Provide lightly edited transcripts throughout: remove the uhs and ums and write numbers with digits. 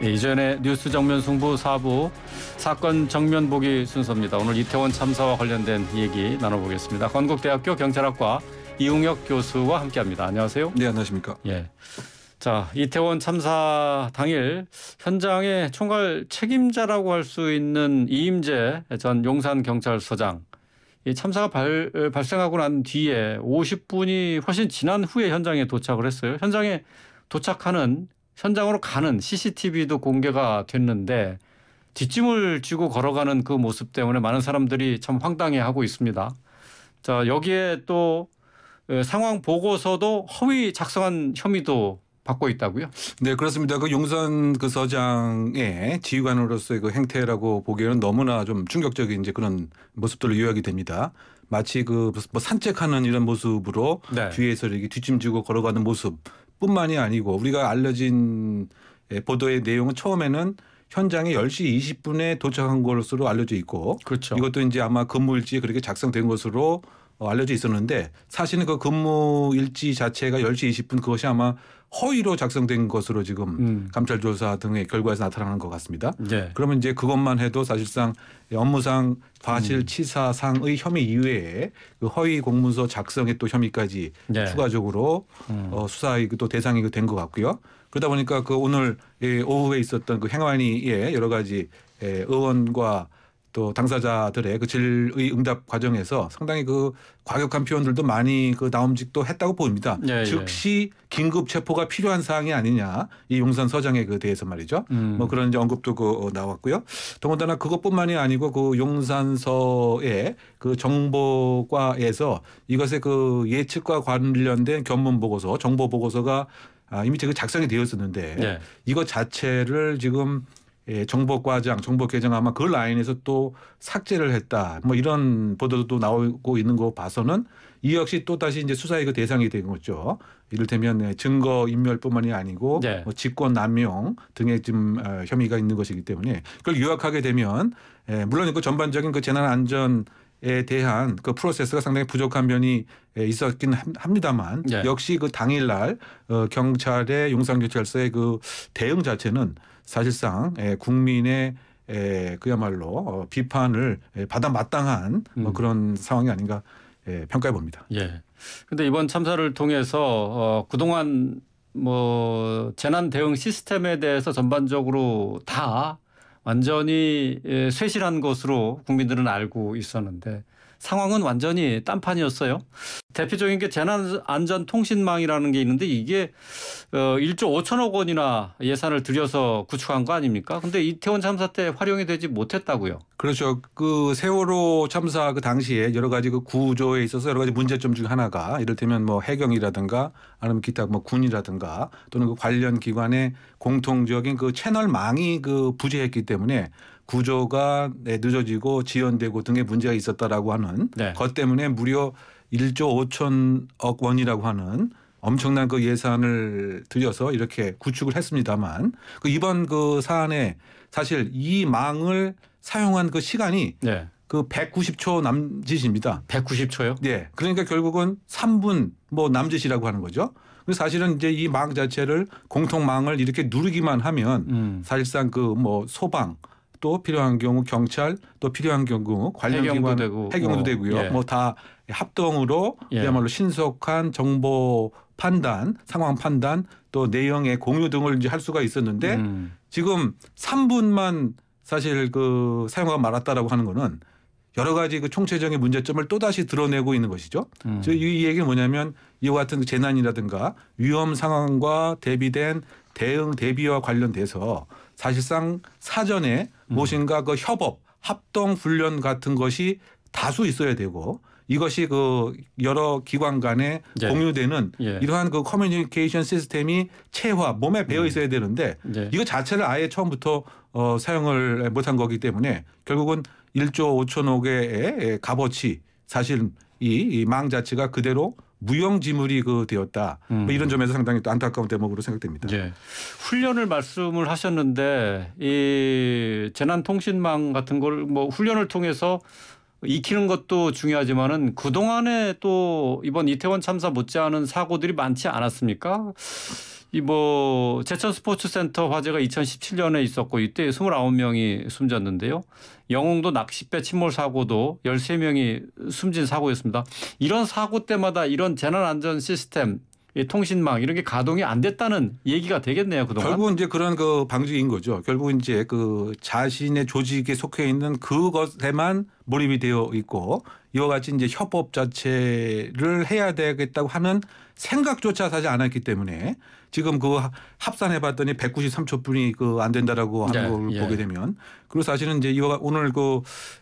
이전에 뉴스 정면 승부 4부 사건 정면 보기 순서입니다. 오늘 이태원 참사와 관련된 얘기 나눠보겠습니다. 건국대학교 경찰학과 이웅혁 교수와 함께합니다. 안녕하세요. 네, 안녕하십니까. 예. 자, 이태원 참사 당일 현장의 총괄 책임자라고 할 수 있는 이임재 전 용산경찰서장. 이 참사가 발생하고 난 뒤에 50분이 훨씬 지난 후에 현장에 도착을 했어요. 현장으로 가는 CCTV도 공개가 됐는데 뒷짐을 쥐고 걸어가는 그 모습 때문에 많은 사람들이 참 황당해하고 있습니다. 자, 여기에 또 상황 보고서도 허위 작성한 혐의도 받고 있다고요? 네, 그렇습니다. 그 용산 그 서장의 지휘관으로서의 그 행태라고 보기에는 너무나 좀 충격적인 이제 그런 모습들로 요약이 됩니다. 마치 그 뭐 산책하는 이런 모습으로 네. 뒤에서 이렇게 뒷짐지고 걸어가는 모습뿐만이 아니고 우리가 알려진 보도의 내용은 처음에는 현장에 10시 20분에 도착한 것으로 알려져 있고 그렇죠. 이것도 이제 아마 근무일지에 그렇게 작성된 것으로 알려져 있었는데 사실은 그 근무일지 자체가 10시 20분 그것이 아마 허위로 작성된 것으로 지금 감찰 조사 등의 결과에서 나타나는 것 같습니다. 네. 그러면 이제 그것만 해도 사실상 업무상 과실치사상의 혐의 이외에 그 허위 공문서 작성의 또 혐의까지 네. 추가적으로 수사의 또 대상이 된 것 같고요. 그러다 보니까 그 오늘 오후에 있었던 그 행안위의 여러 가지 의원과 또 당사자들의 그 질의 응답 과정에서 상당히 그 과격한 표현들도 많이 그 나옴직도 했다고 보입니다. 예, 즉시 긴급 체포가 필요한 사항이 아니냐 이 용산 서장에 그 대해서 말이죠. 뭐 그런 이제 언급도 그 나왔고요. 더군다나 그것뿐만이 아니고 그 용산서의 그 정보과에서 이것의 그 예측과 관련된 견문 보고서, 정보 보고서가 이미 지금 작성이 되었었는데 네. 이것 자체를 지금 정보과장, 정보계장 아마 그 라인에서 또 삭제를 했다. 뭐 이런 보도도 나오고 있는 거 봐서는 이 역시 또 다시 이제 수사의 그 대상이 된 거죠. 이를테면 증거 인멸뿐만이 아니고 네. 뭐 직권 남용 등의 좀 혐의가 있는 것이기 때문에 그걸 요약하게 되면 물론 그 전반적인 그 재난 안전 에 대한 그 프로세스가 상당히 부족한 면이 있었긴 합니다만 네. 역시 그 당일날 경찰의 용산경찰서의 그 대응 자체는 사실상 국민의 그야말로 비판을 받아 마땅한 뭐 그런 상황이 아닌가 평가해 봅니다. 예. 근데 이번 참사를 통해서 그동안 뭐 재난 대응 시스템에 대해서 전반적으로 다 완전히 쇠실한 것으로 국민들은 알고 있었는데 상황은 완전히 딴판이었어요. 대표적인 게 재난안전통신망이라는 게 있는데 이게 1조 5천억 원이나 예산을 들여서 구축한 거 아닙니까? 근데 이태원 참사 때 활용이 되지 못했다고요. 그렇죠. 그 세월호 참사 그 당시에 여러 가지 그 구조에 있어서 여러 가지 문제점 중 하나가 이를테면 뭐 해경이라든가 아니면 기타 뭐 군이라든가 또는 그 관련 기관의 공통적인 그 채널망이 그 부재했기 때문에 구조가 늦어지고 지연되고 등의 문제가 있었다라고 하는 네. 것 때문에 무려 1조 5천억 원이라고 하는 엄청난 그 예산을 들여서 이렇게 구축을 했습니다만 그 이번 그 사안에 사실 이 망을 사용한 그 시간이 네. 그 190초 남짓입니다. 190초요? 네. 그러니까 결국은 3분 뭐 남짓이라고 하는 거죠. 그래서 사실은 이제 이 망 자체를 공통망을 이렇게 누르기만 하면 사실상 그 뭐 소방 또 필요한 경우 경찰 또 필요한 경우 관련 기관 해경도 되고요. 예. 뭐 다 합동으로 그야말로 신속한 정보 판단, 상황 판단 또 내용의 공유 등을 이제 할 수가 있었는데 지금 3분만 사실 그 사용하고 말았다라고 하는 거는 여러 가지 그 총체적인 문제점을 또다시 드러내고 있는 것이죠. 이 얘기는 뭐냐면 이와 같은 그 재난이라든가 위험 상황과 대비된 대응 대비와 관련돼서 사실상 사전에 무엇인가 그 협업, 합동 훈련 같은 것이 다수 있어야 되고 이것이 그 여러 기관 간에 예. 공유되는 이러한 그 커뮤니케이션 시스템이 체화, 몸에 배어 있어야 되는데 이거 자체를 아예 처음부터 사용을 못한 거기 때문에 결국은 1조 5천억의 값어치 사실 이 망 자체가 그대로 무용지물이 되었다. 뭐 이런 점에서 상당히 또 안타까운 대목으로 생각됩니다. 예. 훈련을 말씀을 하셨는데 이 재난통신망 같은 걸 뭐 훈련을 통해서 익히는 것도 중요하지만은 그 동안에 또 이번 이태원 참사 못지않은 사고들이 많지 않았습니까? 이 뭐 제천 스포츠센터 화재가 2017년에 있었고 이때 29명이 숨졌는데요. 영흥도 낚싯배 침몰 사고도 13명이 숨진 사고였습니다. 이런 사고 때마다 이런 재난안전 시스템, 이 통신망 이런 게 가동이 안 됐다는 얘기가 되겠네요, 그동안. 결국은 이제 그런 방식인 거죠. 결국은 이제 자신의 조직에 속해 있는 그것에만 몰입이 되어 있고 이와 같이 이제 협업 자체를 해야 되겠다고 하는 생각조차 사실 안 했기 때문에 지금 합산해 봤더니 193초 뿐이 안 된다라고 하는 걸 보게 되면 그리고 사실은 이제 오늘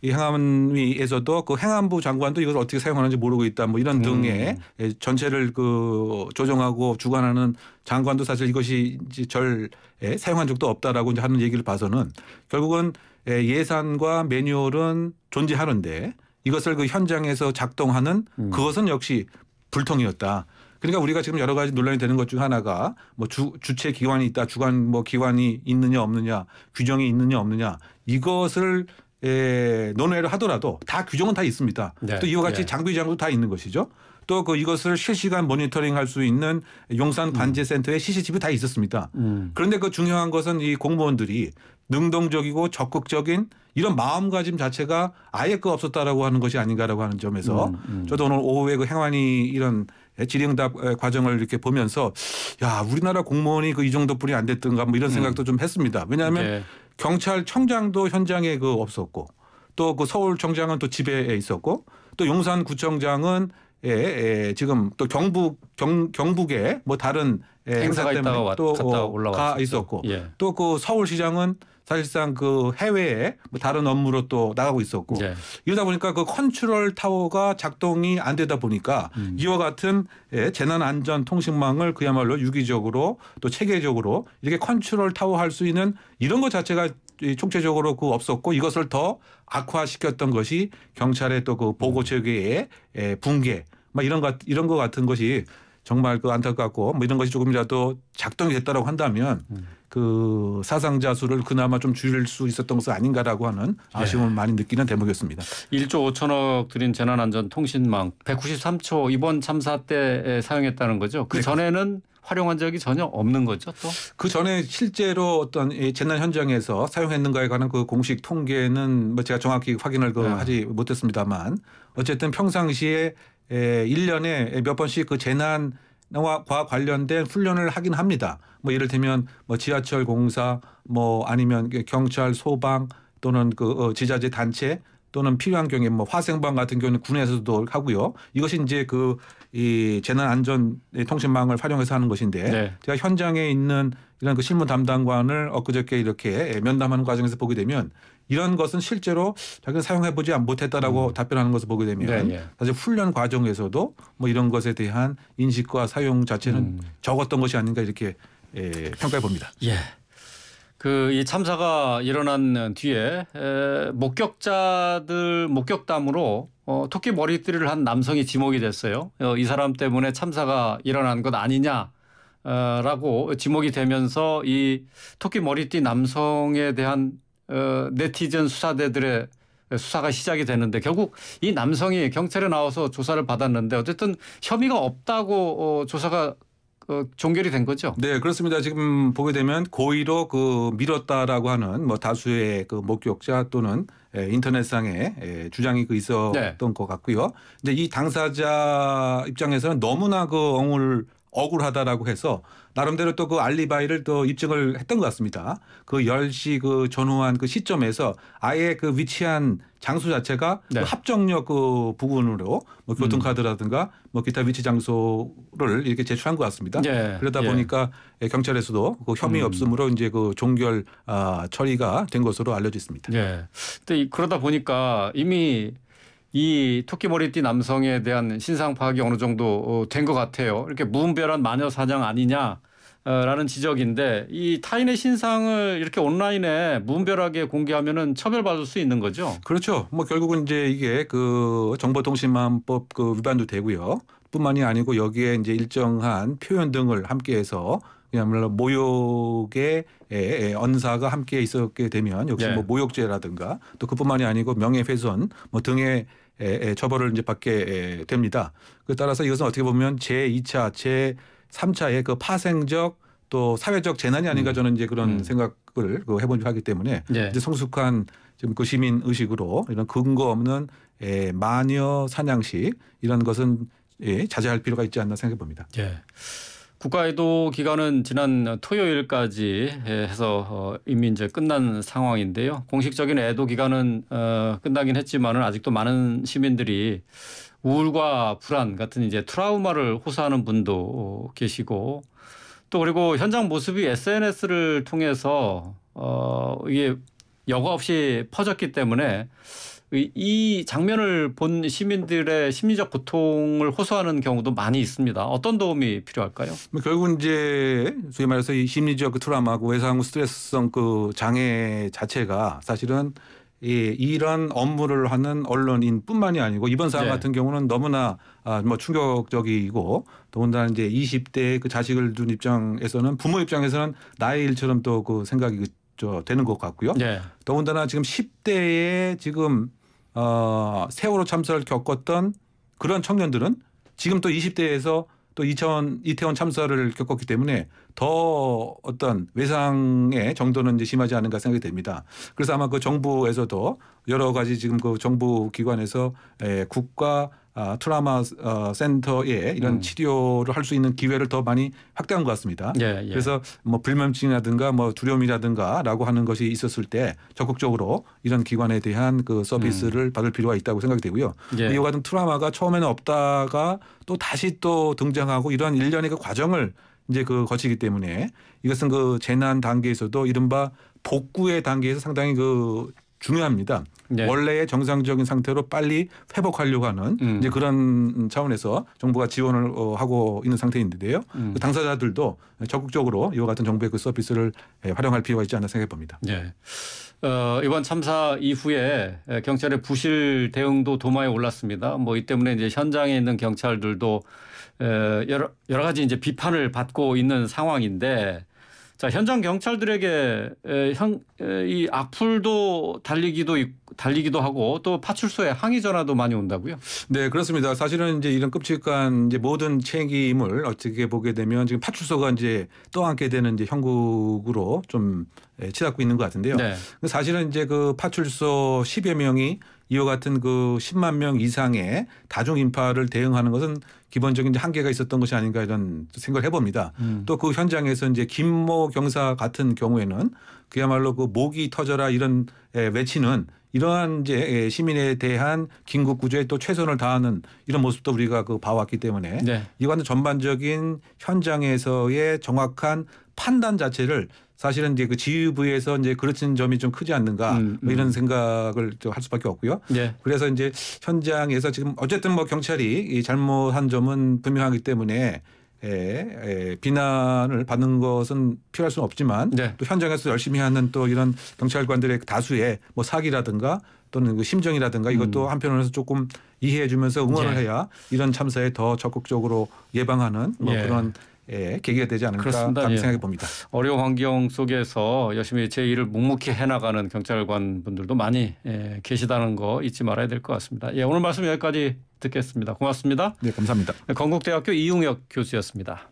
이 행안위에서도 행안부 장관도 이걸 어떻게 사용하는지 모르고 있다 뭐 이런 등의 전체를 조정하고 주관하는 장관도 사실 이것이 이제 사용한 적도 없다라고 이제 하는 얘기를 봐서는 결국은 예산과 매뉴얼은 존재하는데 이것을 현장에서 작동하는 그것은 역시 불통이었다. 그러니까 우리가 지금 여러 가지 논란이 되는 것 중 하나가 뭐 주체 기관이 있다, 주관 기관이 있느냐 없느냐, 규정이 있느냐 없느냐 이것을 논의를 하더라도 다 규정은 다 있습니다. 네. 또 이와 같이 장비장도 다 있는 것이죠. 또 이것을 실시간 모니터링할 수 있는 용산 관제센터에 CCTV 다 있었습니다. 그런데 중요한 것은 이 공무원들이 능동적이고 적극적인 이런 마음가짐 자체가 아예 없었다라고 하는 것이 아닌가라고 하는 점에서 저도 오늘 오후에 행안위 이런 질의응답 과정을 이렇게 보면서 야 우리나라 공무원이 이 정도뿐이 안 됐던가 뭐 이런 생각도 좀 했습니다. 왜냐하면 경찰청장도 현장에 없었고 또 서울청장은 또 집에 있었고 또 용산구청장은 지금 또 경북에 뭐 다른 행사 때문에 또 가 있었고 또 서울시장은 사실상 해외에 뭐 다른 업무로 또 나가고 있었고 이러다 보니까 컨트롤 타워가 작동이 안 되다 보니까 이와 같은 재난안전 통신망을 그야말로 유기적으로 또 체계적으로 이렇게 컨트롤 타워 할 수 있는 이런 것 자체가 총체적으로 없었고 이것을 더 악화시켰던 것이 경찰의 또 보고 체계의 붕괴 이런 것 같은 것이 정말 안타깝고 뭐 이런 것이 조금이라도 작동이 됐다라고 한다면 사상자 수를 그나마 좀 줄일 수 있었던 것은 아닌가라고 하는 아쉬움을 많이 느끼는 대목이었습니다. 1조 5천억 들인 재난안전 통신망 193초 이번 참사 때 사용했다는 거죠. 그 전에는 활용한 적이 전혀 없는 거죠, 또? 그 전에 실제로 어떤 재난 현장에서 사용했는가에 관한 공식 통계는 뭐 제가 정확히 확인을 하지 못했습니다만 어쨌든 평상시에 1년에 몇 번씩 재난과 관련된 훈련을 하긴 합니다. 뭐 예를 들면 뭐 지하철 공사 뭐 아니면 경찰 소방 또는 지자체 단체 또는 필요한 경우에 뭐 화생방 같은 경우는 군에서도 하고요. 이것이 이제 이 재난안전 통신망을 활용해서 하는 것인데 제가 현장에 있는 이런 실무 담당관을 엊그저께 이렇게 면담하는 과정에서 보게 되면 이런 것은 실제로 자기가 사용해보지 못했다라고 답변하는 것을 보게 되면 사실 훈련 과정에서도 뭐 이런 것에 대한 인식과 사용 자체는 적었던 것이 아닌가 이렇게 평가해 봅니다. 예. 이 참사가 일어난 뒤에 목격담으로 토끼 머리띠를 한 남성이 지목이 됐어요. 이 사람 때문에 참사가 일어난 것 아니냐라고 지목이 되면서 이 토끼 머리띠 남성에 대한 네티즌 수사대들의 수사가 시작이 되는데 결국 이 남성이 경찰에 나와서 조사를 받았는데 어쨌든 혐의가 없다고 조사가 종결이 된 거죠. 네, 그렇습니다. 지금 보게 되면 고의로 밀었다라고 하는 뭐 다수의 목격자 또는 인터넷상에 주장이 있었던 것 같고요. 근데 이 당사자 입장에서는 너무나 억울하다라고 해서 나름대로 또 알리바이를 또 입증을 했던 것 같습니다. 10시 전후한 시점에서 아예 위치한 장소 자체가 합정역 부근으로 뭐 교통카드라든가 뭐 기타 위치 장소를 이렇게 제출한 것 같습니다. 그러다 보니까 경찰에서도 혐의 없음으로 이제 종결 처리가 된 것으로 알려져 있습니다. 근데 그러다 보니까 이미 이 토끼 머리띠 남성에 대한 신상 파악이 어느 정도 된 것 같아요. 이렇게 무분별한 마녀 사냥 아니냐라는 지적인데 이 타인의 신상을 이렇게 온라인에 무분별하게 공개하면은 처벌받을 수 있는 거죠. 그렇죠. 뭐 결국은 이제 이게 정보통신망법 위반도 되고요. 뿐만이 아니고 여기에 이제 일정한 표현 등을 함께해서 그야말로 모욕의 언사가 함께 있었게 되면 역시 뭐 모욕죄라든가 또 그뿐만이 아니고 명예훼손 뭐 등의 처벌을 이제 받게 됩니다. 그 따라서 이것은 어떻게 보면 제2차, 제3차의 그 파생적 또 사회적 재난이 아닌가 저는 이제 그런 생각을 해본 적 하기 때문에 이제 성숙한 지금 그 시민 의식으로 이런 근거 없는 마녀 사냥식 이런 것은 자제할 필요가 있지 않나 생각해 봅니다. 예. 국가애도 기간은 지난 토요일까지 해서 이미 이제 끝난 상황인데요. 공식적인 애도 기간은 끝나긴 했지만은 아직도 많은 시민들이 우울과 불안 같은 이제 트라우마를 호소하는 분도 계시고 또 그리고 현장 모습이 SNS를 통해서 이게 여과 없이 퍼졌기 때문에 이 장면을 본 시민들의 심리적 고통을 호소하는 경우도 많이 있습니다. 어떤 도움이 필요할까요? 결국 이제 소위 말해서 이 심리적 트라우마하고 외상 후 스트레스성 그 장애 자체가 사실은 이런 업무를 하는 언론인뿐만이 아니고 이번 사안 같은 경우는 너무나 뭐 충격적이고 더군다나 이제 20대의 그 자식을 둔 입장에서는 부모 입장에서는 나의 일처럼 또 그 생각이 되는 것 같고요. 더군다나 지금 10대에 지금 세월호 참사를 겪었던 그런 청년들은 지금 또 20대에서 또 이태원 참사를 겪었기 때문에 더 어떤 외상의 정도는 이제 심하지 않은가 생각이 됩니다. 그래서 아마 그 정부에서도 여러 가지 지금 그 정부 기관에서 국가 트라우마 센터에 이런 치료를 할 수 있는 기회를 더 많이 확대한 것 같습니다. 그래서 뭐 불면증이라든가 뭐 두려움이라든가라고 하는 것이 있었을 때 적극적으로 이런 기관에 대한 그 서비스를 받을 필요가 있다고 생각이 되고요. 이와 같은 트라우마가 처음에는 없다가 또 다시 또 등장하고 이런 일련의 그 과정을 이제 그 거치기 때문에 이것은 그 재난 단계에서도 이른바 복구의 단계에서 상당히 그 중요합니다. 원래의 정상적인 상태로 빨리 회복하려고 하는 이제 그런 차원에서 정부가 지원을 하고 있는 상태인데요. 그 당사자들도 적극적으로 이와 같은 정부의 그 서비스를 활용할 필요가 있지 않나 생각해 봅니다. 이번 참사 이후에 경찰의 부실 대응도 도마에 올랐습니다. 뭐 이 때문에 이제 현장에 있는 경찰들도 여러 가지 이제 비판을 받고 있는 상황인데. 자, 현장 경찰들에게 이 악플도 달리기도 하고 또 파출소에 항의 전화도 많이 온다고요? 네, 그렇습니다. 사실은 이제 이런 끔찍한 이제 모든 책임을 어떻게 보게 되면 지금 파출소가 이제 떠안게 되는 이제 형국으로 좀 치닫고 있는 것 같은데요. 사실은 이제 그 파출소 10여 명이 이와 같은 그 10만 명 이상의 다중 인파를 대응하는 것은 기본적인 한계가 있었던 것이 아닌가 이런 생각을 해봅니다. 또 그 현장에서 이제 김모 경사 같은 경우에는 그야말로 그 목이 터져라 이런 외치는 이러한 이제 시민에 대한 긴급 구조에 또 최선을 다하는 이런 모습도 우리가 그 봐왔기 때문에 이거는 전반적인 현장에서의 정확한 판단 자체를 사실은 이제 그 지휘부에서 이제 그렇진 점이 좀 크지 않는가 뭐 이런 생각을 할 수밖에 없고요. 그래서 이제 현장에서 지금 어쨌든 뭐 경찰이 잘못한 점은 분명하기 때문에 비난을 받는 것은 필요할 수는 없지만 또 현장에서 열심히 하는 또 이런 경찰관들의 다수의 뭐 사기라든가 또는 그 심정이라든가 이것도 한편으로서 조금 이해해 주면서 응원을 해야 이런 참사에 더 적극적으로 예방하는 뭐 그런 계기가 되지 않을까 생각해 봅니다. 어려운 환경 속에서 열심히 제 일을 묵묵히 해나가는 경찰관 분들도 많이 계시다는 거 잊지 말아야 될 것 같습니다. 오늘 말씀 여기까지 듣겠습니다. 고맙습니다. 네, 감사합니다. 건국대학교 이웅혁 교수였습니다.